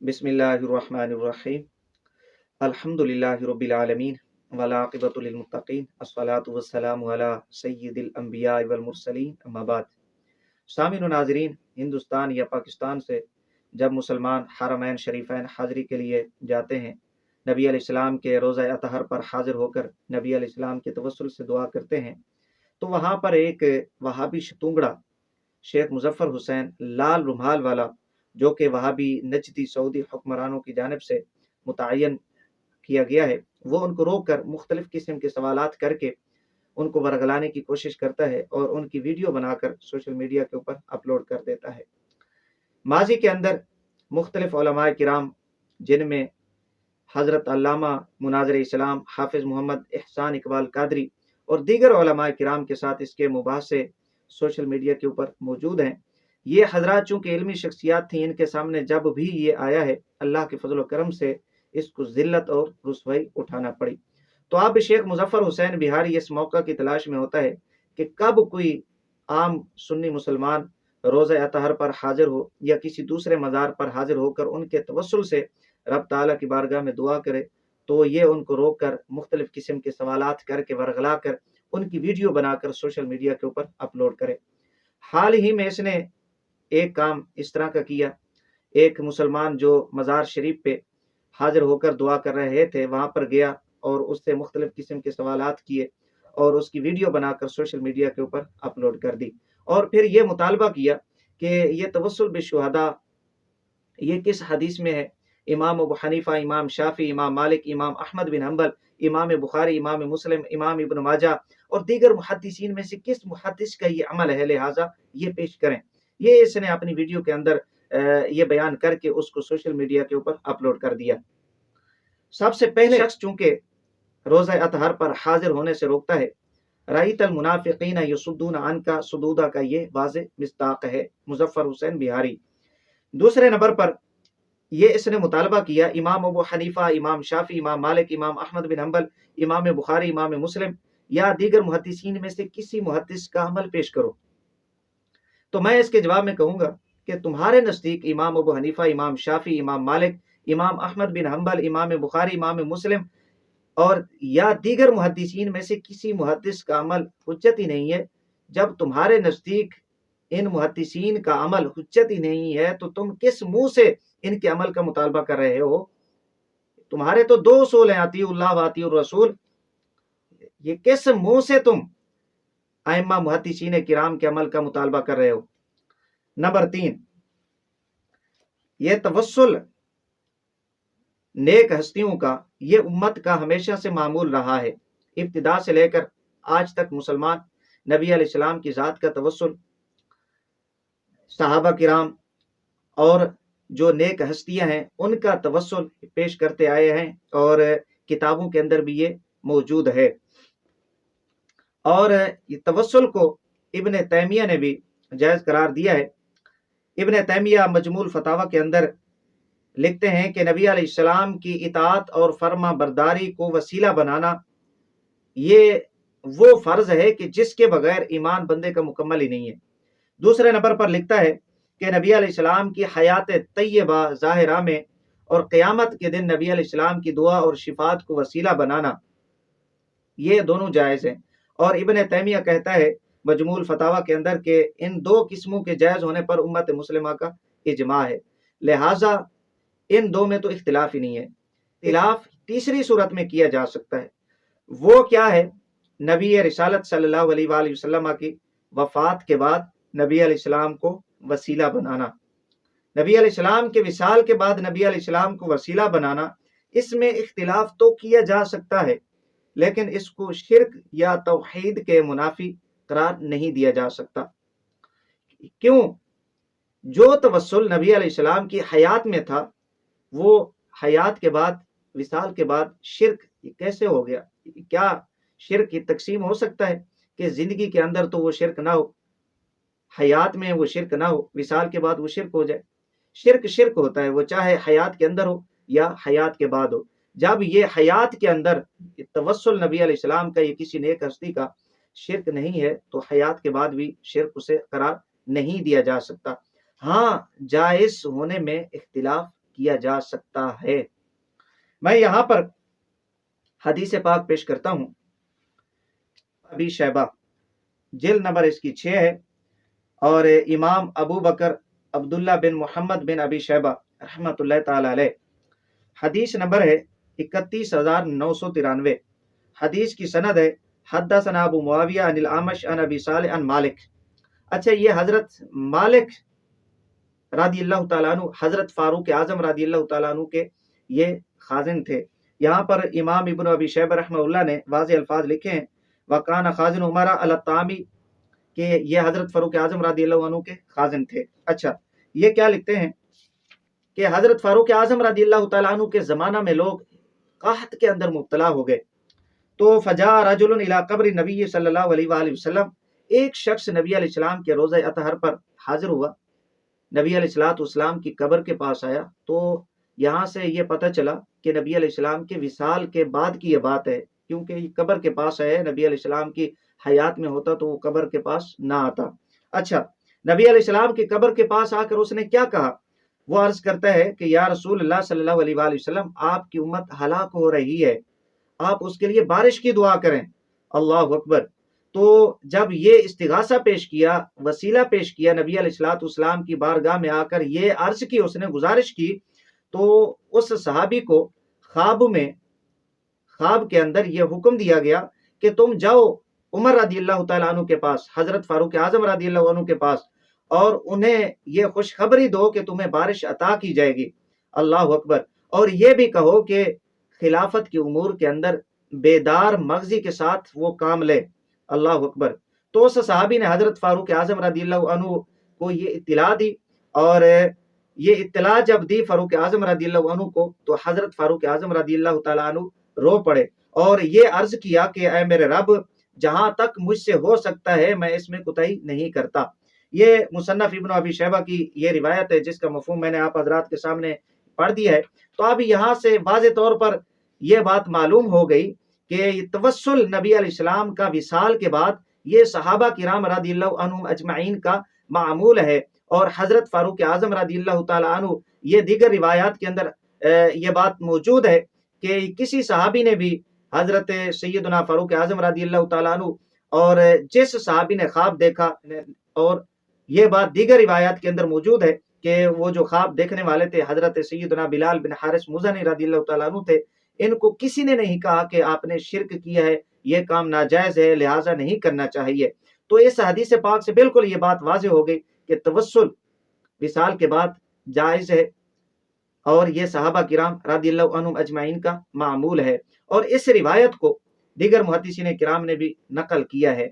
बिस्मिल्लाहिर्रहमानिर्रहीम अल्हम्दुलिल्लाहि रब्बिल आलमीन वलाक़िबतु लिल मुत्तक़ीन अस्सलातु वस्सलामु अला सय्यिदिल अंबिया वल मुरसलीन अम्मा बाद। सामीन व नाज़रीन, हिंदुस्तान या पाकिस्तान से जब मुसलमान हरमैन शरीफैन हाज़री के लिए जाते हैं, नबी अलैहिस्सलाम के रोज़ा अतहर पर हाज़िर होकर नबी अलैहिस्सलाम के तवस्सुल से दुआ करते हैं, तो वहाँ पर एक वहाबी शतूंगड़ा शेख मुजफ्फर हुसैन लाल रुमाल वाला, जो कि वहाबी नजदी सऊदी हुक्मरानों की जानिब से मुतय्यन किया गया है, वो उनको रोक कर मुख्तलिफ किस्म के सवालात करके उनको वरगलाने की कोशिश करता है और उनकी वीडियो बनाकर सोशल मीडिया के ऊपर अपलोड कर देता है। माजी के अंदर मुख्तलिफ उलमा किराम, जिनमें हज़रत अल्लामा मुनाज़िर इस्लाम हाफिज़ मुहम्मद एहसान इकबाल कादरी और दीगर उलमा किराम के साथ इसके मुबाहसे सोशल मीडिया के ऊपर मौजूद हैं। ये हजरात चूँकि इल्मी शख्सियात थी, इनके सामने जब भी ये आया है, अल्लाह के फजल व करम से इसको ज़िल्लत और रुसवाई उठाना पड़ी। तो अब शेख मुजफ्फर हुसैन बिहारी इस मौका की तलाश में होता है कि कब कोई आम सुन्नी मुसलमान रोज़ा अतहर पर हाजिर हो या किसी दूसरे मज़ार पर हाजिर होकर उनके तवस्सुल से रब ताला की बारगाह में दुआ करे, तो ये उनको रोक कर मुख्तलिफ किस्म के सवालात करके वरगला कर उनकी वीडियो बनाकर सोशल मीडिया के ऊपर अपलोड करे। हाल ही में इसने एक काम इस तरह का किया। एक मुसलमान जो मज़ार शरीफ पे हाजिर होकर दुआ कर रहे थे, वहाँ पर गया और उससे मुख्तलिफ किस्म के सवालात किए और उसकी वीडियो बनाकर सोशल मीडिया के ऊपर अपलोड कर दी और फिर ये मुतालबा किया कि ये तवस्सुल बिशुहदा ये किस हदीस में है। इमाम अबू हनीफा, इमाम शाफी, इमाम मालिक, इमाम अहमद बिन हम्बल, इमाम बुखारी, इमाम मुस्लिम, इमाम इब्न माजा और दीगर मुहद्दिसीन में से किस मुहद्दिस का ये अमल है, लिहाजा ये पेश करें। ये इसने अपनी वीडियो के अंदर ये बयान करके उसको सोशल मीडिया के ऊपर अपलोड कर दिया। सबसे पहले शख्स चूंकि रोज़ा अतहर पर हाजिर होने से रोकता है, रईतल मुनाफिकीन यसुद्दून अन्का सुदूदा का ये वाज़ेह मिस्दाक है मुजफ्फर हुसैन बिहारी। दूसरे नंबर पर ये इसने मुतालबा किया इमाम अबू हनीफा, इमाम शाफी, इमाम मालिक, इमाम अहमद बिन हम्बल, इमाम बुखारी, इमाम मुस्लिम या दीगर मुहद्दिसीन में से किसी मुहद्दिस का अमल पेश करो। तो मैं इसके जवाब में कहूँगा कि तुम्हारे नज़दीक इमाम अबू हनीफा, इमाम शाफी, इमाम मालिक, इमाम अहमद बिन हम्बल, इमाम बुखारी, इमाम मुस्लिम और या दीगर मुहद्दिसीन में से किसी मुहद्दिस का अमल हुज्जत ही नहीं है। जब तुम्हारे नज़दीक इन मुहद्दिसीन का अमल हुज्जत ही नहीं है, तो तुम किस मुंह से इनके अमल का मुतालबा कर रहे हो? तुम्हारे तो दो उसूल हैं, अतीउल्लाह व अतीउर रसूल। ये किस मुंह से तुम आइम्मा मुहद्दिसीन किराम के अमल का मुतालबा कर रहे हो? नंबर 3, ये तवस्सुल नेक हस्तियों का, ये उम्मत का हमेशा से मामूल रहा है। इब्तिदा से लेकर आज तक मुसलमान नबी अलैहिस्सलाम की ज़ात का तवस्सुल, सहाबा किराम और जो नेक हस्तियां हैं उनका तवस्सुल पेश करते आए हैं और किताबों के अंदर भी ये मौजूद है। और ये तवस्सुल को इब्न तैमिया ने भी जायज़ करार दिया है। इब्न तैमिया मजमूल फतावा के अंदर लिखते हैं कि नबी अलैहिस्सलाम की इताअत और फर्मा बरदारी को वसीला बनाना ये वो फ़र्ज़ है कि जिसके बगैर ईमान बंदे का मुकम्मल ही नहीं है। दूसरे नंबर पर लिखता है कि नबी अलैहिस्सलाम की हयात तय्यबा ज़ाहिरा में और क़यामत के दिन नबी अलैहिस्सलाम की दुआ और शिफात को वसीला बनाना, ये दोनों जायज़ हैं। और इब्न तैमिया कहता है मजमूल फतावा के अंदर के इन दो किस्मों के जायज़ होने पर उम्मत मुस्लिमा का इजमा है, लिहाजा इन दो में तो इख्तिलाफ ही नहीं है। इख्तिलाफ तीसरी सूरत में किया जा सकता है। वो क्या है? नबी रिसालत सल्लल्लाहु अलैहि वसल्लम की वफ़ात के बाद नबी अलैहिस्सलाम को वसीला बनाना, नबी अलैहिस्सलाम के विसाल के बाद नबी अलैहिस्सलाम को वसीला बनाना, इसमें इख्तिलाफ तो किया जा सकता है, लेकिन इसको शिर्क या तौहीद के मुनाफी करार नहीं दिया जा सकता। क्यों? जो तवस्सुल नबी अलैहिस्सलाम की हयात में था, वो हयात के बाद, विसाल के बाद शिर्क कैसे हो गया? क्या शिर्क की तकसीम हो सकता है कि ज़िंदगी के अंदर तो वो शिर्क ना हो, हयात में वो शिर्क ना हो, विसाल के बाद वो शिर्क हो जाए? शिर्क शिर्क होता है, वो चाहे हयात के अंदर हो या हयात के बाद हो। जब ये हयात के अंदर तवस्सुल नबी अलैहिस्सलाम का, ये किसी नेक हस्ती का शिर्क नहीं है, तो हयात के बाद भी शिर्क उसे करार नहीं दिया जा सकता। हाँ, जायज़ होने में इख्तिलाफ کیا جا سکتا ہے۔ میں یہاں پر حدیث پاک پیش کرتا ہوں، ابی شیبہ جلد نمبر اس کی 6 ہے، اور امام ابو بکر عبداللہ بن محمد بن ابی شیبہ رحمۃ اللہ تعالی علیہ، حدیث نمبر ہے 31993۔ حدیث کی سند ہے حدثنا ابو معاویہ عن الاعمش عن ابی صالح عن مالک۔ اچھا، یہ حضرت مالک رضی اللہ تعالیٰ عنہ حضرت فاروق اعظم رضی اللہ تعالیٰ عنہ کے یہ خازن تھے۔ یہاں پر امام ابن ابی شیبہ رحمہ اللہ نے واضح الفاظ لکھے ہیں، وکان خازن عمرہ الطامی، کہ یہ حضرت فاروق اعظم رضی اللہ عنہ کے خازن تھے۔ اچھا، یہ کیا لکھتے ہیں کہ حضرت فاروق اعظم رضی اللہ تعالیٰ عنہ کے زمانہ میں لوگ قحط کے اندر مبتلا ہو گئے، تو فجاء رجل الی قبر نبی صلی اللہ علیہ وآلہ وسلم، ایک شخص نبی علیہ السلام کے روزہ اطہر پر حاضر ہوا، نبی علیہ السلام کی قبر کے پاس آیا۔ تو یہاں سے یہ پتہ چلا کہ نبی علیہ السلام کے وصال کے بعد کی یہ بات ہے، کیونکہ یہ قبر کے پاس ہے، نبی علیہ السلام کی حیات میں ہوتا تو وہ قبر کے پاس نہ آتا۔ اچھا، نبی علیہ السلام کی قبر کے پاس آ کر اس نے کیا کہا؟ وہ عرض کرتا ہے کہ یا رسول اللہ صلی اللہ علیہ وآلہ وسلم، آپ کی امت ہلاک ہو رہی ہے، آپ اس کے لیے بارش کی دعا کریں۔ اللہ اکبر۔ تو جب یہ استغاثہ پیش کیا، وسیلہ پیش کیا، نبی علیہ السلام کی بارگاہ میں آ کر یہ عرض کی، اس نے گزارش کی، تو اس صحابی کو خواب کے اندر یہ حکم دیا گیا کہ تم جاؤ عمر رضی اللہ تعالیٰ عنہ کے پاس، حضرت فاروق اعظم رضی اللہ عنہ کے پاس، اور انہیں یہ خوشخبری دو کہ تمہیں بارش عطا کی جائے گی۔ اللہ اکبر۔ اور یہ بھی کہو کہ خلافت کی امور کے اندر بیدار مغزی کے ساتھ وہ کام لے۔ اللہ اکبر۔ تو اس صحابی نے حضرت فاروق اعظم رضی اللہ عنہ کو یہ اطلاع دی، اور یہ اطلاع جب دی فاروق اعظم رضی اللہ عنہ کو، تو حضرت فاروق اعظم رضی اللہ تعالیٰ عنہ رو پڑے اور یہ عرض کیا کہ اے میرے رب، جہاں تک مجھ سے ہو سکتا ہے میں اس میں کوتاہی نہیں کرتا۔ یہ مصنف ابن ابی شیبہ کی یہ روایت ہے، جس کا مفہوم میں نے آپ حضرات کے سامنے پڑھ دیا ہے۔ تو اب یہاں سے واضح طور پر یہ بات معلوم ہو گئی کہ توسل نبی علیہ السلام کا وصال کے بعد یہ صحابہ کرام رضی اللہ عنہم اجمعین کا معمول ہے، اور حضرت فاروق اعظم رضی اللہ تعالیٰ عنہ، یہ دیگر روایات کے اندر یہ بات موجود ہے کہ کسی صحابی نے بھی حضرت سیدنا فاروق اعظم رضی اللہ تعالیٰ عنہ، اور جس صحابی نے خواب دیکھا، اور یہ بات دیگر روایات کے اندر موجود ہے کہ وہ جو خواب دیکھنے والے تھے حضرت سیدنا بلال بن حارث مزنی رضی اللہ تعالیٰ عنہ تھے، ان کو کسی نے نہیں کہا کہ آپ نے شرک کیا ہے، یہ کام ناجائز ہے، لہٰذا نہیں کرنا چاہیے۔ تو اس حدیث پاک سے بالکل یہ بات واضح ہو گئی کہ توسل وصال کے بعد جائز ہے، اور یہ صحابہ کرام رضی اللہ عنہم اجمعین کا معمول ہے، اور اس روایت کو دیگر محدثین کرام نے بھی نقل کیا ہے۔